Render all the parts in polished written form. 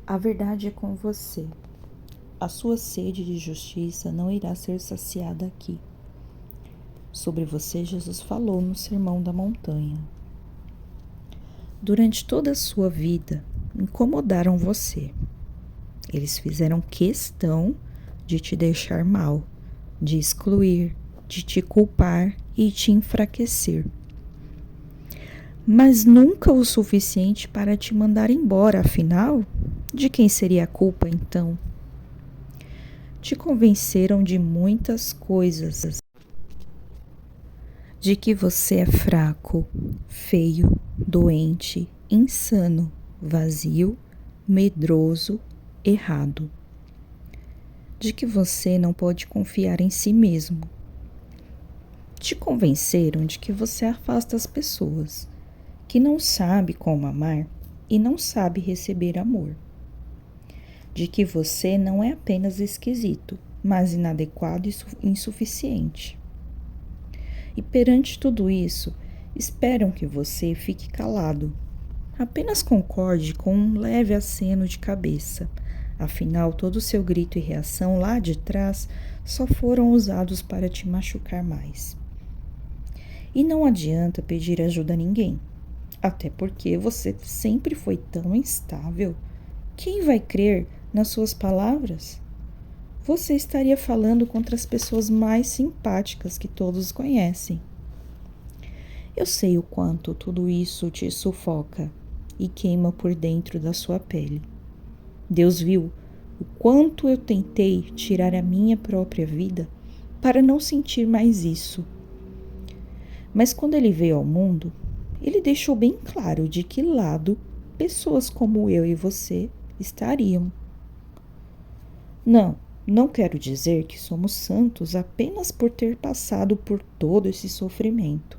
A verdade é com você. A sua sede de justiça não irá ser saciada aqui. Sobre você, Jesus falou no Sermão da Montanha. Durante toda a sua vida, incomodaram você. Eles fizeram questão de te deixar mal, de excluir, de te culpar e te enfraquecer. Mas nunca o suficiente para te mandar embora, afinal, de quem seria a culpa então? Te convenceram de muitas coisas, de que você é fraco, feio, doente, insano, vazio, medroso, errado. De que você não pode confiar em si mesmo. Te convenceram de que você afasta as pessoas, que não sabe como amar e não sabe receber amor. De que você não é apenas esquisito, mas inadequado e insuficiente. E perante tudo isso, esperam que você fique calado. Apenas concorde com um leve aceno de cabeça. Afinal, todo o seu grito e reação lá de trás só foram usados para te machucar mais. E não adianta pedir ajuda a ninguém, até porque você sempre foi tão instável. Quem vai crer nas suas palavras? Você estaria falando contra as pessoas mais simpáticas que todos conhecem. Eu sei o quanto tudo isso te sufoca e queima por dentro da sua pele. Deus viu o quanto eu tentei tirar a minha própria vida para não sentir mais isso. Mas quando ele veio ao mundo, ele deixou bem claro de que lado pessoas como eu e você estariam. Não quero dizer que somos santos apenas por ter passado por todo esse sofrimento.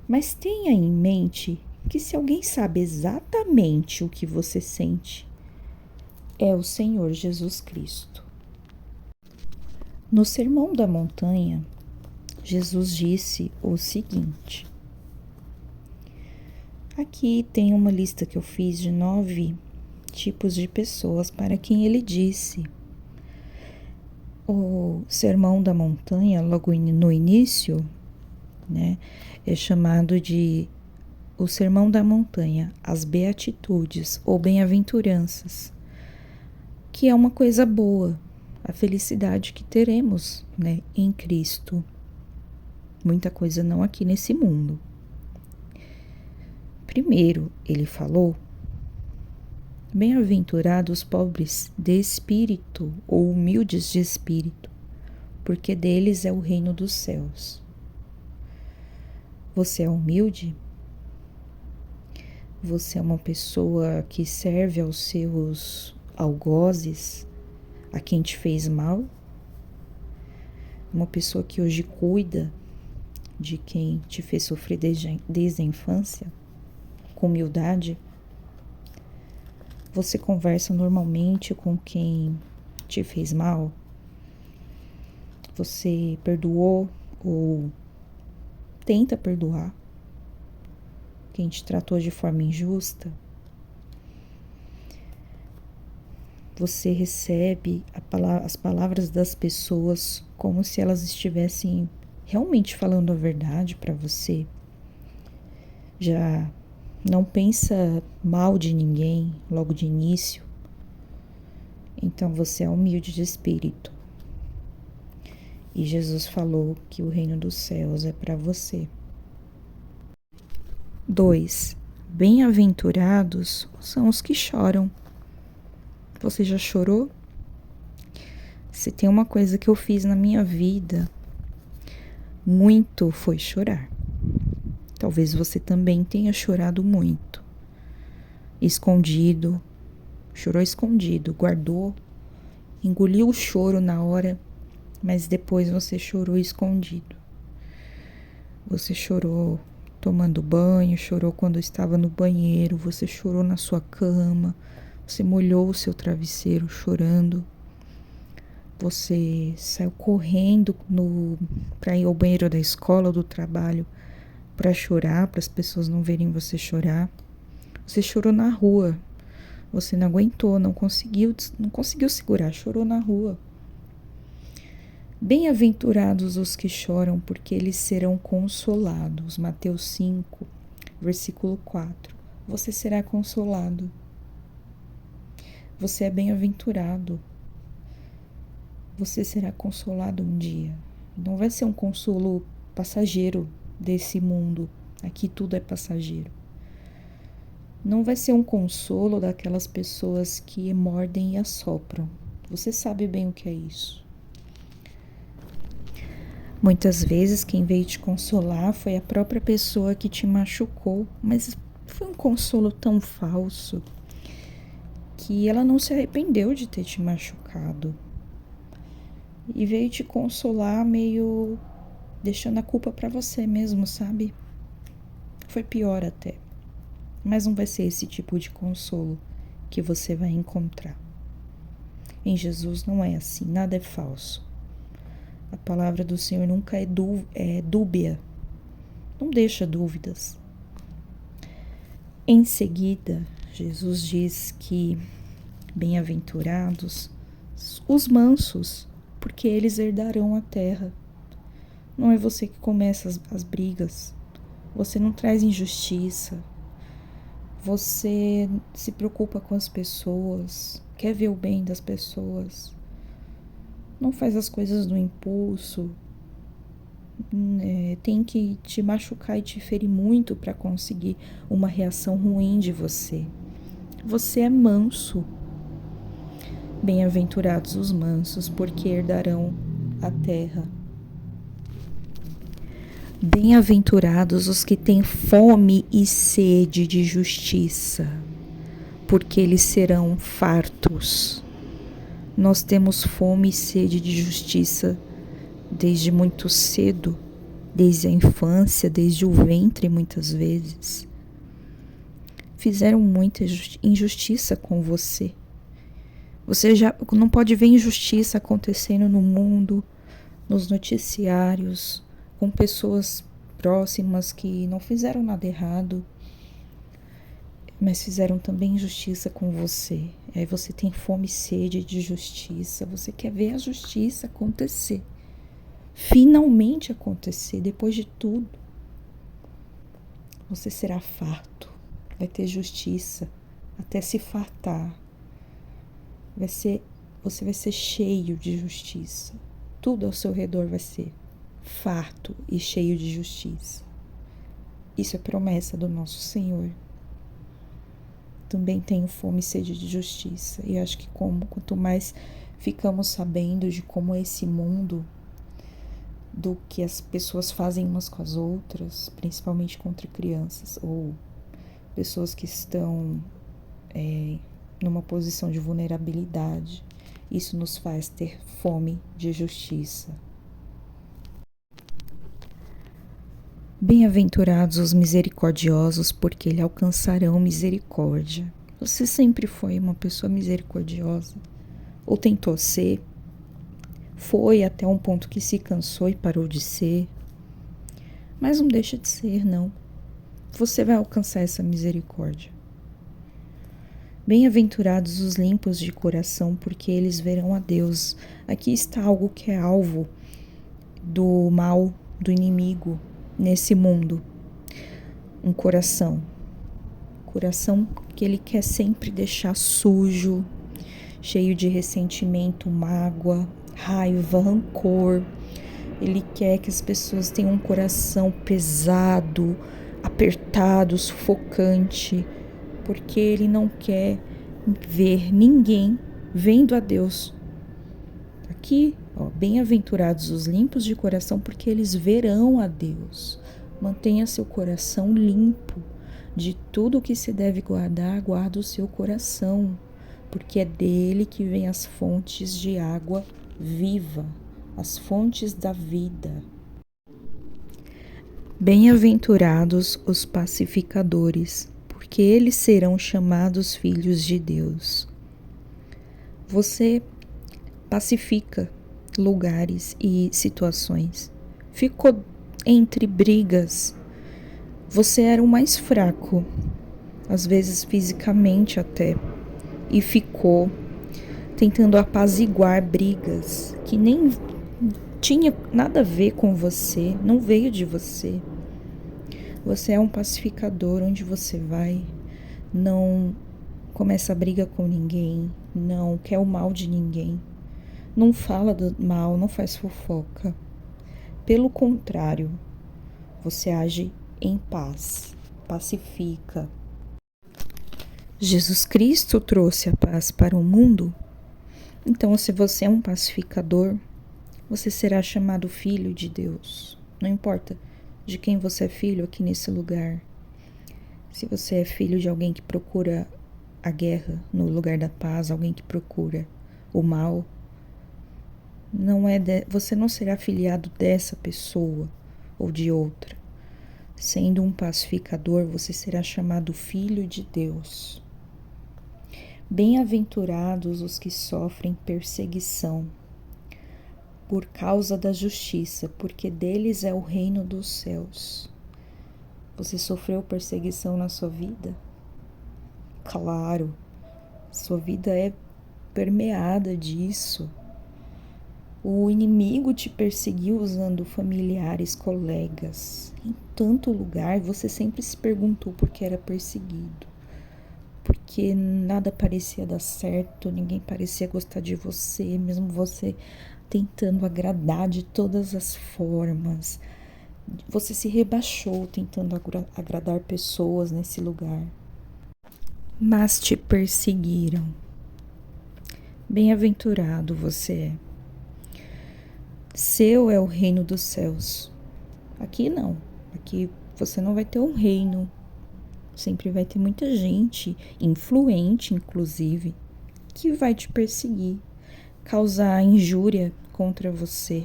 Mas tenha em mente que se alguém sabe exatamente o que você sente, é o Senhor Jesus Cristo. No Sermão da Montanha, Jesus disse o seguinte. Aqui tem uma lista que eu fiz de 9 tipos de pessoas para quem ele disse. O Sermão da Montanha, logo no início, né, é chamado de o Sermão da Montanha, as Beatitudes ou Bem-aventuranças, que é uma coisa boa, a felicidade que teremos, né, em Cristo. Muita coisa não aqui nesse mundo. Primeiro, ele falou: bem-aventurados os pobres de espírito ou humildes de espírito, porque deles é o reino dos céus. Você é humilde? Você é uma pessoa que serve aos seus algozes, a quem te fez mal? Uma pessoa que hoje cuida de quem te fez sofrer desde a infância, com humildade? Você conversa normalmente com quem te fez mal? Você perdoou ou tenta perdoar quem te tratou de forma injusta? Você recebe as palavras das pessoas como se elas estivessem realmente falando a verdade para você? Já não pensa mal de ninguém logo de início? Então você é humilde de espírito. E Jesus falou que o reino dos céus é para você. 2. Bem-aventurados são os que choram. Você já chorou? Se tem uma coisa que eu fiz na minha vida, muito foi chorar. Talvez você também tenha chorado muito. Escondido, chorou escondido, guardou, engoliu o choro na hora, mas depois você chorou escondido. Você chorou tomando banho, chorou quando estava no banheiro, você chorou na sua cama, você molhou o seu travesseiro chorando. Você saiu correndo para ir ao banheiro da escola ou do trabalho para chorar, para as pessoas não verem você chorar. Você chorou na rua, Você não aguentou, não conseguiu segurar, chorou na rua. Bem-aventurados os que choram, porque eles serão consolados. Mateus 5, versículo 4. Você será consolado. Você é bem-aventurado. Você será consolado um dia. Não vai ser um consolo passageiro desse mundo. Aqui tudo é passageiro. Não vai ser um consolo daquelas pessoas que mordem e assopram. Você sabe bem o que é isso. Muitas vezes quem veio te consolar foi a própria pessoa que te machucou, mas foi um consolo tão falso que ela não se arrependeu de ter te machucado. E veio te consolar meio deixando a culpa pra você mesmo, sabe? Foi pior até. Mas não vai ser esse tipo de consolo que você vai encontrar. Em Jesus não é assim, nada é falso. A palavra do Senhor nunca é dúbia. Não deixa dúvidas. Em seguida, Jesus diz que bem-aventurados os mansos, porque eles herdarão a terra. Não é você que começa as brigas. Você não traz injustiça. Você se preocupa com as pessoas, quer ver o bem das pessoas. Não faz as coisas no impulso. Tem que te machucar e te ferir muito para conseguir uma reação ruim de você. Você é manso. Bem-aventurados os mansos, porque herdarão a terra. Bem-aventurados os que têm fome e sede de justiça, porque eles serão fartos. Nós temos fome e sede de justiça desde muito cedo, desde a infância, desde o ventre muitas vezes. Fizeram muita injustiça com você. Você já não pode ver injustiça acontecendo no mundo, nos noticiários, com pessoas próximas que não fizeram nada errado, mas fizeram também injustiça com você. Aí você tem fome e sede de justiça, você quer ver a justiça acontecer. Finalmente acontecer, depois de tudo. Você será farto, vai ter justiça, até se fartar. Você vai ser cheio de justiça. Tudo ao seu redor vai ser farto e cheio de justiça. Isso é promessa do nosso Senhor. Também tenho fome e sede de justiça. E acho que quanto mais ficamos sabendo de como é esse mundo, do que as pessoas fazem umas com as outras, principalmente contra crianças ou pessoas que estão numa posição de vulnerabilidade, isso nos faz ter fome de justiça. Bem-aventurados os misericordiosos, porque eles alcançarão misericórdia. Você sempre foi uma pessoa misericordiosa? Ou tentou ser? Foi até um ponto que se cansou e parou de ser? Mas não deixa de ser, não. Você vai alcançar essa misericórdia. Bem-aventurados os limpos de coração, porque eles verão a Deus. Aqui está algo que é alvo do mal, do inimigo nesse mundo. Um coração que ele quer sempre deixar sujo, cheio de ressentimento, mágoa, raiva, rancor. Ele quer que as pessoas tenham um coração pesado, apertado, sufocante, porque ele não quer ver ninguém vendo a Deus. Aqui, bem-aventurados os limpos de coração, porque eles verão a Deus. Mantenha seu coração limpo. De tudo o que se deve guardar, guarda o seu coração, porque é dele que vem as fontes de água viva, as fontes da vida. Bem-aventurados os pacificadores, porque eles serão chamados filhos de Deus. Você pacifica lugares e situações. Ficou entre brigas. Você era o mais fraco, às vezes fisicamente até. e ficou tentando apaziguar brigas que nem tinha nada a ver com você, não veio de você. Você é um pacificador, onde você vai, não começa a briga com ninguém, não quer o mal de ninguém, não fala do mal, não faz fofoca. Pelo contrário, você age em paz, pacifica. Jesus Cristo trouxe a paz para o mundo. Então, se você é um pacificador, você será chamado filho de Deus. Não importa de quem você é filho aqui nesse lugar. Se você é filho de alguém que procura a guerra no lugar da paz, alguém que procura o mal, você não será afiliado dessa pessoa ou de outra. Sendo um pacificador, você será chamado filho de Deus. Bem-aventurados os que sofrem perseguição por causa da justiça, porque deles é o reino dos céus. Você sofreu perseguição na sua vida? Claro, sua vida é permeada disso. O inimigo te perseguiu usando familiares, colegas. Em tanto lugar, você sempre se perguntou por que era perseguido. Porque nada parecia dar certo, ninguém parecia gostar de você, mesmo você tentando agradar de todas as formas. Você se rebaixou tentando agradar pessoas nesse lugar. Mas te perseguiram. Bem-aventurado você é. Seu é o reino dos céus. Aqui não. Aqui você não vai ter um reino. Sempre vai ter muita gente, influente inclusive, que vai te perseguir, causar injúria contra você.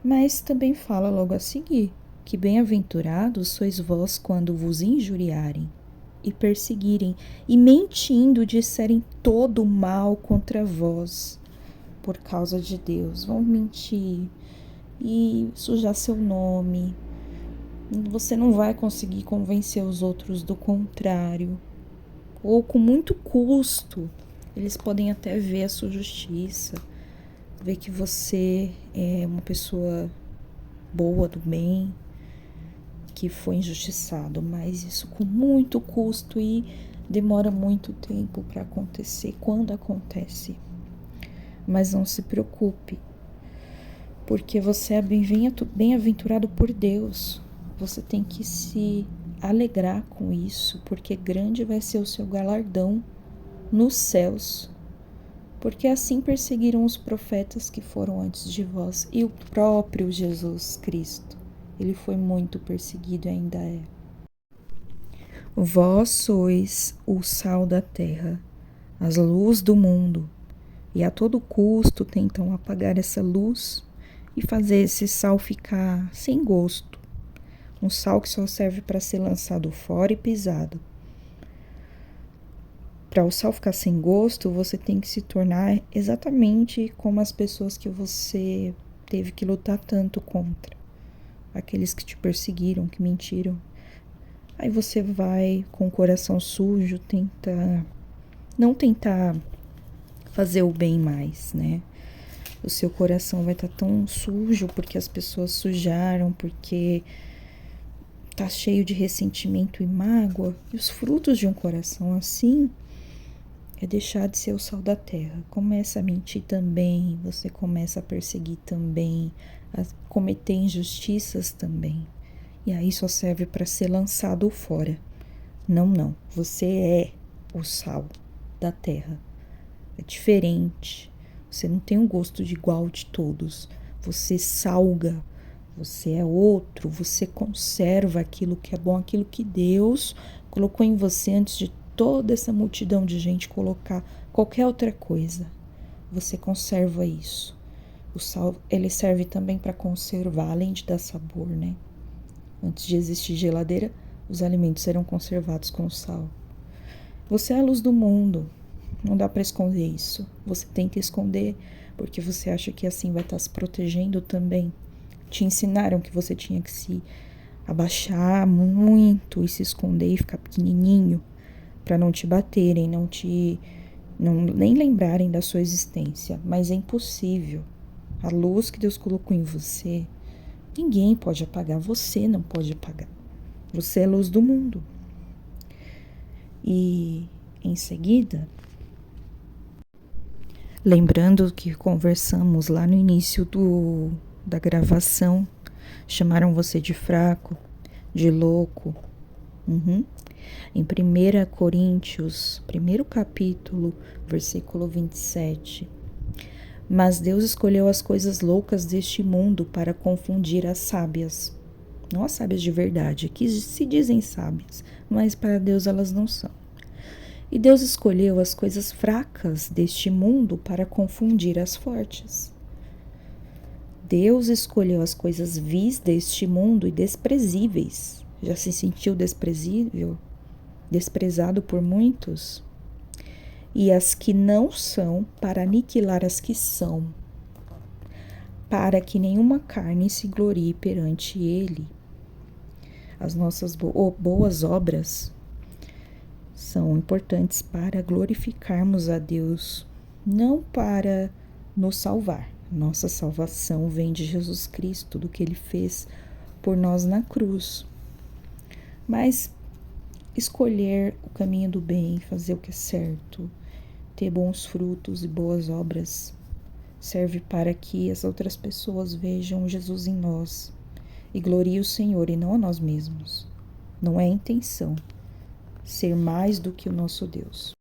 Mas também fala logo a seguir, que bem-aventurados sois vós quando vos injuriarem e perseguirem e mentindo disserem todo o mal contra vós por causa de Deus. Vão mentir e sujar seu nome. Você não vai conseguir convencer os outros do contrário. Ou com muito custo, eles podem até ver a sua justiça, ver que você é uma pessoa boa, do bem, que foi injustiçado, mas isso com muito custo e demora muito tempo para acontecer, quando acontece. Mas não se preocupe, porque você é bem-aventurado por Deus. Você tem que se alegrar com isso, porque grande vai ser o seu galardão nos céus. Porque assim perseguiram os profetas que foram antes de vós e o próprio Jesus Cristo. Ele foi muito perseguido e ainda é. Vós sois o sal da terra, as luz do mundo, e a todo custo tentam apagar essa luz e fazer esse sal ficar sem gosto. Um sal que só serve para ser lançado fora e pisado. Para o sal ficar sem gosto, você tem que se tornar exatamente como as pessoas que você teve que lutar tanto contra. Aqueles que te perseguiram, que mentiram. Aí você vai com o coração sujo não tentar fazer o bem mais, né? O seu coração vai estar tão sujo porque as pessoas sujaram, porque tá cheio de ressentimento e mágoa. E os frutos de um coração assim é deixar de ser o sal da terra. Começa a mentir também, você começa a perseguir também, a cometer injustiças também. E aí só serve para ser lançado fora. Não. Você é o sal da terra. É diferente. Você não tem um gosto de igual de todos. Você salga. Você é outro. Você conserva aquilo que é bom, aquilo que Deus colocou em você antes de toda essa multidão de gente colocar qualquer outra coisa. Você conserva isso. O sal, ele serve também para conservar, além de dar sabor, né? Antes de existir geladeira, os alimentos eram conservados com sal. Você é a luz do mundo. Não dá para esconder isso. Você tenta esconder porque você acha que assim vai estar se protegendo também. Te ensinaram que você tinha que se abaixar muito e se esconder e ficar pequenininho para não te baterem, nem lembrarem da sua existência, mas é impossível. A luz que Deus colocou em você, ninguém pode apagar, você não pode apagar. Você é a luz do mundo. E em seguida, lembrando que conversamos lá no início da gravação, chamaram você de fraco, de louco. Em 1 Coríntios, 1º capítulo, versículo 27. Mas Deus escolheu as coisas loucas deste mundo para confundir as sábias. Não as sábias de verdade, que se dizem sábias, mas para Deus elas não são. E Deus escolheu as coisas fracas deste mundo para confundir as fortes. Deus escolheu as coisas vis deste mundo e desprezíveis. Já se sentiu desprezível? Desprezado por muitos? E as que não são, para aniquilar as que são, para que nenhuma carne se glorie perante ele. As nossas boas obras são importantes para glorificarmos a Deus, não para nos salvar. Nossa salvação vem de Jesus Cristo, do que Ele fez por nós na cruz. Mas escolher o caminho do bem, fazer o que é certo, ter bons frutos e boas obras, serve para que as outras pessoas vejam Jesus em nós e gloriem o Senhor e não a nós mesmos. Não é a intenção ser mais do que o nosso Deus.